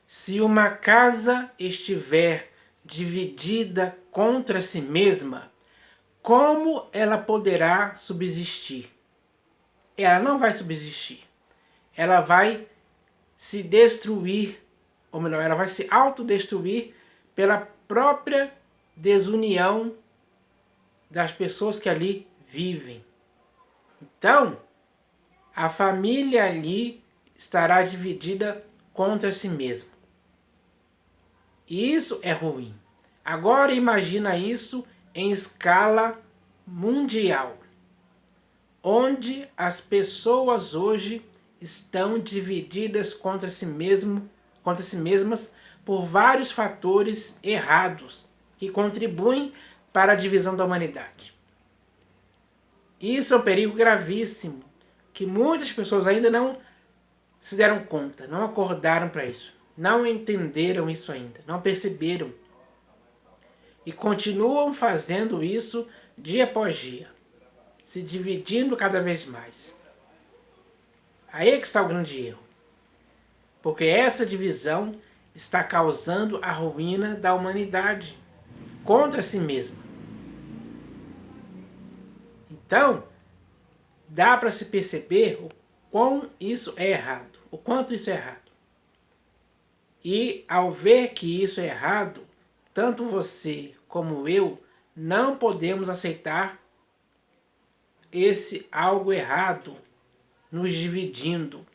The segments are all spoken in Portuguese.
Se uma casa estiver dividida contra si mesma, como ela poderá subsistir? Ela não vai subsistir. Ela vai se destruir, ou melhor, ela vai se autodestruir pela própria desunião das pessoas que ali vivem. Então, a família ali estará dividida contra si mesma. E isso é ruim. Agora imagina isso em escala mundial, onde as pessoas hoje estão divididas contra si mesmas por vários fatores errados que contribuem para a divisão da humanidade. Isso é um perigo gravíssimo, que muitas pessoas ainda não se deram conta, não acordaram para isso, não entenderam isso ainda, não perceberam. E continuam fazendo isso dia após dia, se dividindo cada vez mais. Aí é que está o grande erro. Porque essa divisão está causando a ruína da humanidade contra si mesma. Então, dá para se perceber o quão isso é errado, o quanto isso é errado. E ao ver que isso é errado, tanto você como eu não podemos aceitar esse algo errado nos dividindo,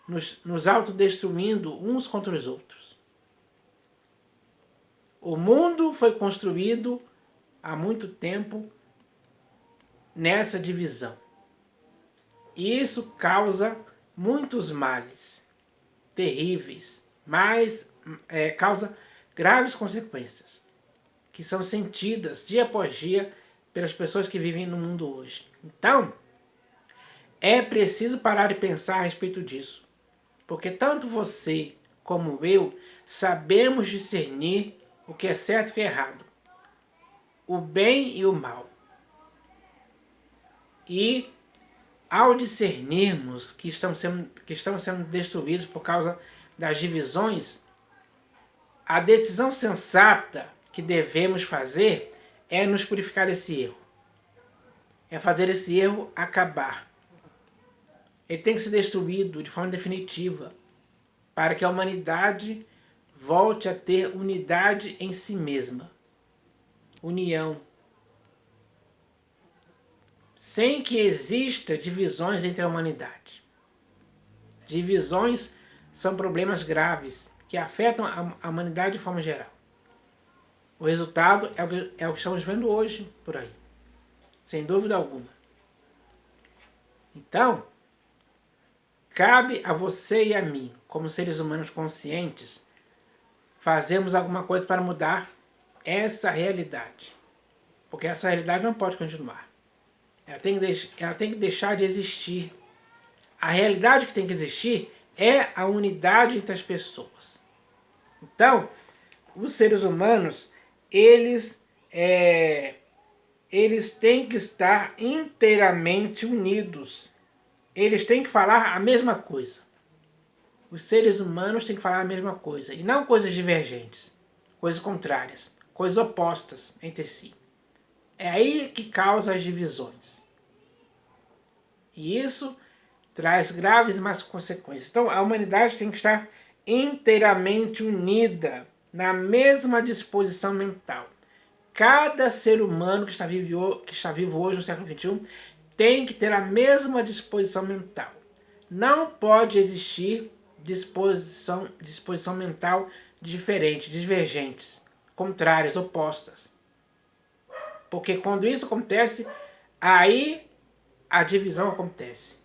nos autodestruindo uns contra os outros. O mundo foi construído há muito tempo nessa divisão. E isso causa muitos males terríveis, mas causa graves consequências, que são sentidas dia após dia pelas pessoas que vivem no mundo hoje. Então, é preciso parar e pensar a respeito disso, porque tanto você como eu sabemos discernir o que é certo e o que é errado, o bem e o mal. E ao discernirmos que estamos sendo destruídos por causa das divisões, a decisão sensata que devemos fazer é nos purificar desse erro. É fazer esse erro acabar. Ele tem que ser destruído de forma definitiva, para que a humanidade volte a ter unidade em si mesma. União. Sem que exista divisões entre a humanidade. Divisões são problemas graves que afetam a humanidade de forma geral. O resultado é o que estamos vendo hoje por aí, sem dúvida alguma. Então, cabe a você e a mim, como seres humanos conscientes, fazermos alguma coisa para mudar essa realidade. Porque essa realidade não pode continuar. Ela tem que deixar de existir. A realidade que tem que existir é a unidade entre as pessoas. Então, os seres humanos, eles têm que estar inteiramente unidos. Eles têm que falar a mesma coisa. Os seres humanos têm que falar a mesma coisa. E não coisas divergentes, coisas contrárias, coisas opostas entre si. É aí que causa as divisões. E isso traz graves más consequências. Então a humanidade tem que estar inteiramente unida, na mesma disposição mental. Cada ser humano que está vivo hoje no século XXI tem que ter a mesma disposição mental. Não pode existir disposição mental diferente, divergentes, contrárias, opostas. Porque quando isso acontece, aí a divisão acontece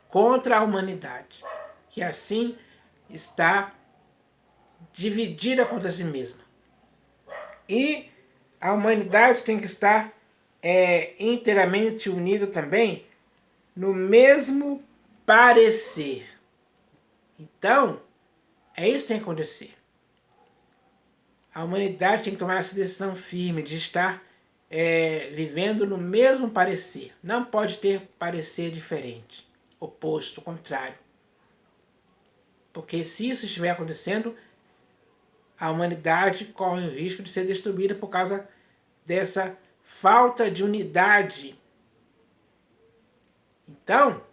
contra a humanidade, que assim está dividida contra si mesma. E a humanidade tem que estar inteiramente unida também no mesmo parecer. Então, é isso que tem que acontecer. A humanidade tem que tomar essa decisão firme de estar vivendo no mesmo parecer. Não pode ter parecer diferente, oposto, contrário. Porque se isso estiver acontecendo, a humanidade corre o risco de ser destruída por causa dessa falta de unidade. Então,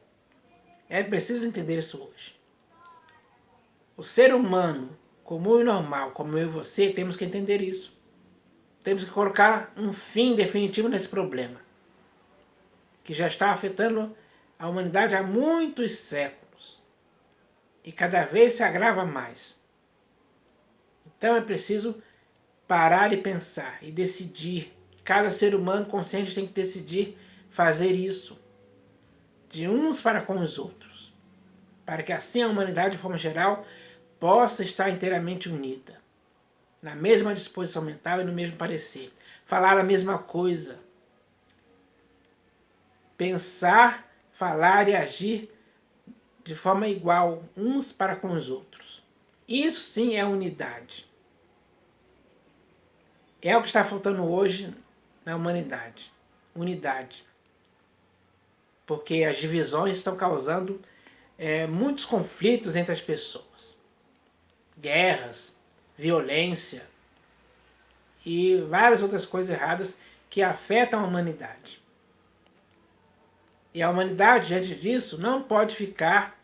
é preciso entender isso hoje. O ser humano comum e normal, como eu e você, temos que entender isso. Temos que colocar um fim definitivo nesse problema, que já está afetando a humanidade há muitos séculos e cada vez se agrava mais. Então é preciso parar e pensar e decidir. Cada ser humano consciente tem que decidir fazer isso, de uns para com os outros, para que assim a humanidade, de forma geral, possa estar inteiramente unida, na mesma disposição mental e no mesmo parecer, falar a mesma coisa, pensar, falar e agir de forma igual, uns para com os outros. Isso sim é unidade. É o que está faltando hoje na humanidade. Unidade. Porque as divisões estão causando muitos conflitos entre as pessoas. Guerras, violência e várias outras coisas erradas que afetam a humanidade. E a humanidade, diante disso, não pode ficar...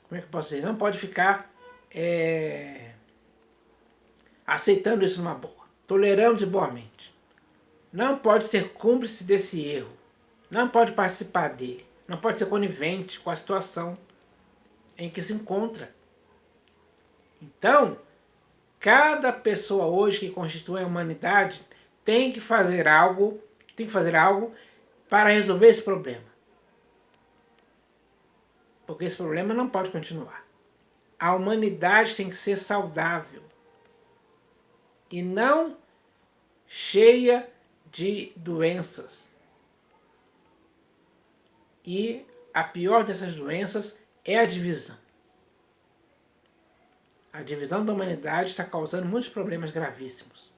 como é que eu posso dizer? Não pode ficar aceitando isso numa boa, tolerando de boamente. Não pode ser cúmplice desse erro. Não pode participar dele. Não pode ser conivente com a situação em que se encontra. Então, cada pessoa hoje que constitui a humanidade tem que fazer algo para resolver esse problema. Porque esse problema não pode continuar. A humanidade tem que ser saudável e não cheia de doenças. E a pior dessas doenças é a divisão. A divisão da humanidade está causando muitos problemas gravíssimos,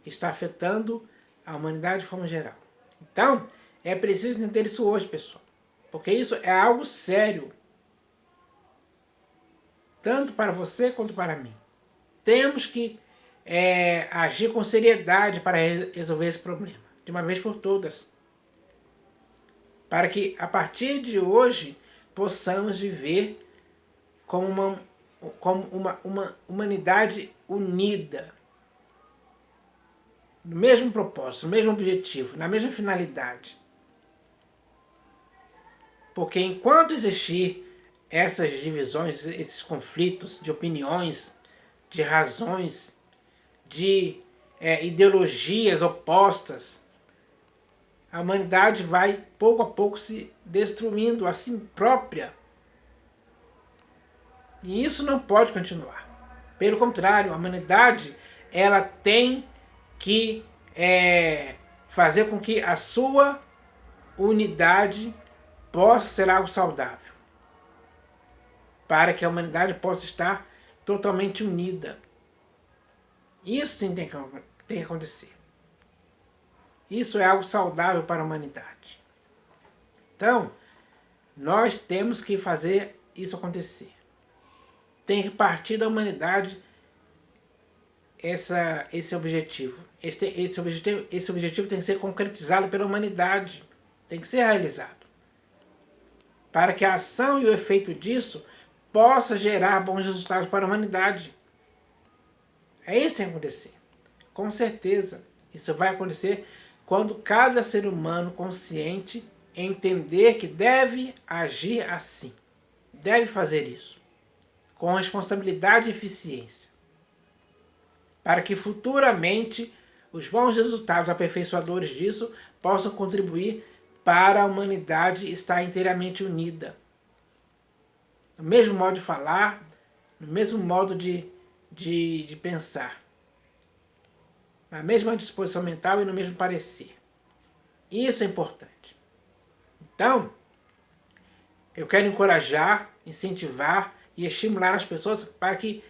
que está afetando a humanidade de forma geral. Então, é preciso entender isso hoje, pessoal, porque isso é algo sério, tanto para você quanto para mim. Temos que agir com seriedade para resolver esse problema, de uma vez por todas, para que a partir de hoje possamos viver como uma humanidade unida, no mesmo propósito, no mesmo objetivo, na mesma finalidade. Porque enquanto existir essas divisões, esses conflitos de opiniões, de razões, de ideologias opostas, a humanidade vai pouco a pouco se destruindo a si própria. E isso não pode continuar. Pelo contrário, a humanidade ela tem que fazer com que a sua unidade possa ser algo saudável, para que a humanidade possa estar totalmente unida. Isso sim tem que acontecer. Isso é algo saudável para a humanidade. Então, nós temos que fazer isso acontecer. Tem que partir da humanidade esse objetivo. Esse objetivo tem que ser concretizado pela humanidade. Tem que ser realizado. Para que a ação e o efeito disso possa gerar bons resultados para a humanidade. É isso que tem que acontecer. Com certeza. Isso vai acontecer quando cada ser humano consciente entender que deve agir assim. Deve fazer isso. Com responsabilidade e eficiência. Para que futuramente os bons resultados aperfeiçoadores disso possam contribuir para a humanidade estar inteiramente unida. No mesmo modo de falar, no mesmo modo de pensar. Na mesma disposição mental e no mesmo parecer. Isso é importante. Então, eu quero encorajar, incentivar e estimular as pessoas para que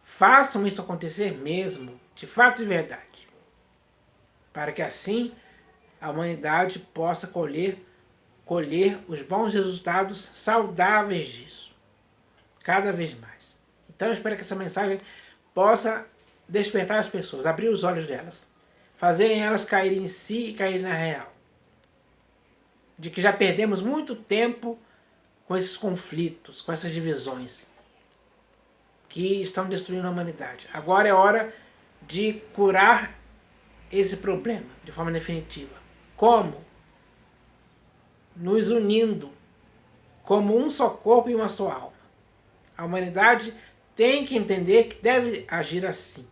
façam isso acontecer mesmo, de fato e de verdade. Para que assim a humanidade possa colher colher os bons resultados saudáveis disso, cada vez mais. Então eu espero que essa mensagem possa despertar as pessoas, abrir os olhos delas, fazerem elas caírem em si e caírem na real. De que já perdemos muito tempo com esses conflitos, com essas divisões que estão destruindo a humanidade. Agora é hora de curar esse problema de forma definitiva. Como? Nos unindo como um só corpo e uma só alma. A humanidade tem que entender que deve agir assim.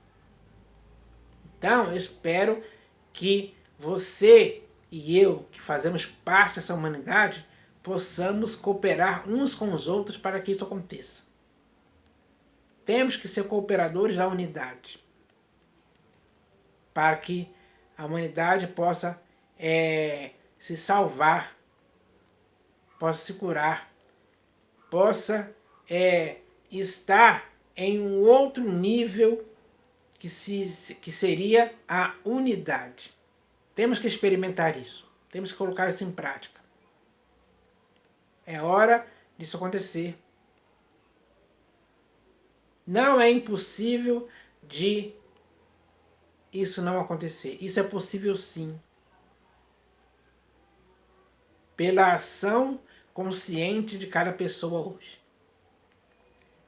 Então, eu espero que você e eu, que fazemos parte dessa humanidade, possamos cooperar uns com os outros para que isso aconteça. Temos que ser cooperadores da unidade, para que a humanidade possa se salvar, possa se curar, possa estar em um outro nível que seria a unidade. Temos que experimentar isso, temos que colocar isso em prática. É hora disso acontecer. Não é impossível de isso não acontecer. Isso é possível sim. Pela ação consciente de cada pessoa hoje.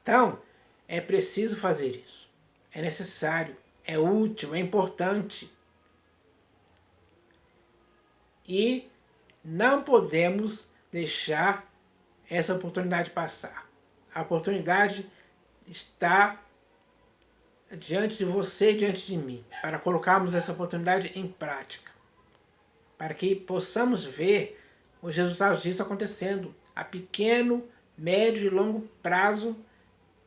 Então, é preciso fazer isso. É necessário, é útil, é importante. E não podemos deixar essa oportunidade passar. A oportunidade está diante de você e diante de mim, para colocarmos essa oportunidade em prática, para que possamos ver os resultados disso acontecendo a pequeno, médio e longo prazo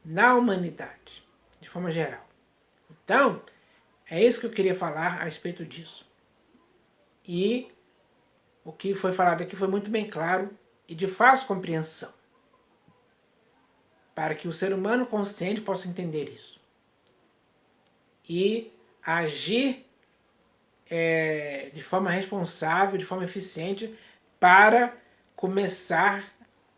na humanidade, de forma geral. Então, é isso que eu queria falar a respeito disso. E o que foi falado aqui foi muito bem claro e de fácil compreensão, para que o ser humano consciente possa entender isso e agir de forma responsável, de forma eficiente, para começar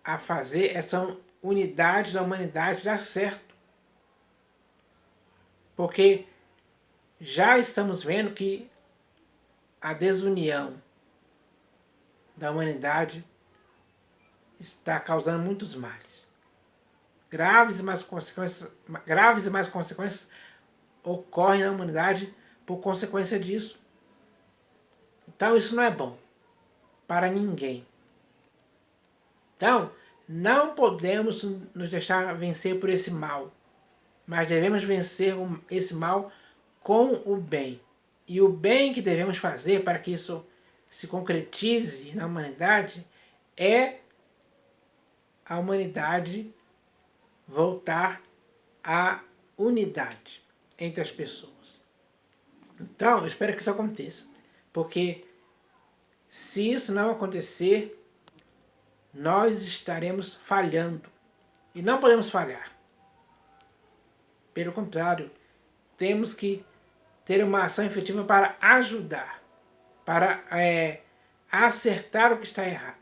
a fazer essa unidade da humanidade dar certo. Porque já estamos vendo que a desunião da humanidade está causando muitos males. Graves e mais consequências ocorrem na humanidade por consequência disso. Então isso não é bom para ninguém. Então, não podemos nos deixar vencer por esse mal, mas devemos vencer esse mal com o bem. E o bem que devemos fazer para que isso se concretize na humanidade é a humanidade voltar à unidade entre as pessoas. Então, eu espero que isso aconteça, porque se isso não acontecer, nós estaremos falhando. E não podemos falhar. Pelo contrário, temos que ter uma ação efetiva para ajudar, para acertar o que está errado.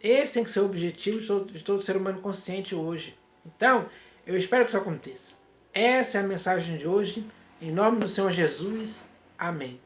Esse tem que ser o objetivo de todo ser humano consciente hoje. Então, eu espero que isso aconteça. Essa é a mensagem de hoje. Em nome do Senhor Jesus. Amém.